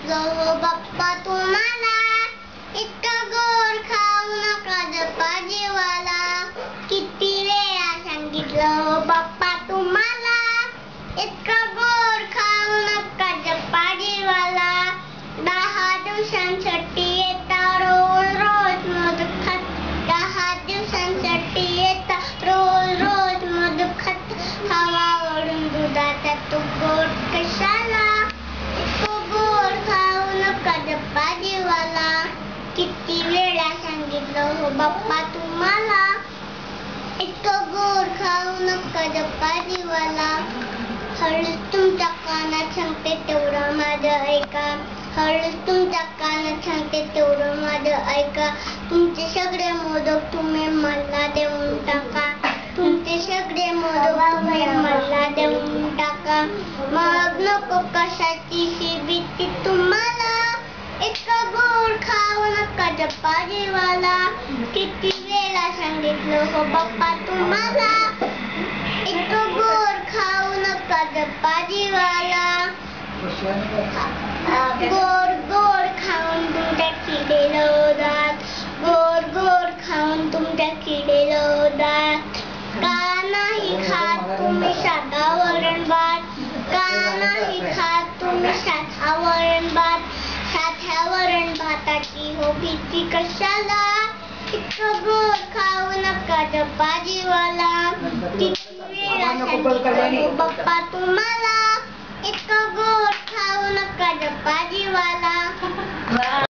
सांगितलं हो बाप्पा तुम्हाला, इतकं गोड खाऊ नका जपा जीवाला. किती वेळा सांगितलं हो बाप्पा तुम्हाला, इतकं गोड खाऊ नका जपा जीवाला. 10 दिवसांसाठी येता रोज रोज मोदक खात, 10 दिवसांसाठी येता रोज रोज मोदक खात. हवावरून दुधाचा तो गोड कशाला, इतकं गोड खाऊ नका जपा जीवाला. किती वेळा सांगितलं हो बाप्पा तुम्हाला, इतकं गोड खाऊ नका जपा जीवाला. हळूच तुमच्या कानात सांगते तेवढं माझं ऐका, हळूच तुमच्या कानात सांगते तेवढं माझं ऐका. तुमचे सगळे मोदक तुम्ही मला देऊन टाका, तुमचे सगळे मोदक तुम्ही मला देऊन टाका. मग नको कशाची भीती तुम्हाला, इतकं गोड खाऊ नका जपा जीवाला. किती वेळा सांगितलं हो बाप्पा तुम्हाला, इतकं गोड खाऊ नका जपा जीवाला. गोड गोड खाऊन तुमच्या किडेलं दात, गोड गोड खाऊन तुमच्या किडेलं दात. का नाही खात तुम्ही साधा वरण भात, का नाही खात तुम्ही साधा वरण भात. साध्या वरण भाताची हो भीती कशाला, इतकं गोड खाऊ नका जपा जीवाला. किती वेळा सांगितलं हो बाप्पा तुम्हाला, इतकं गोड खाऊ नका जपा जीवाला.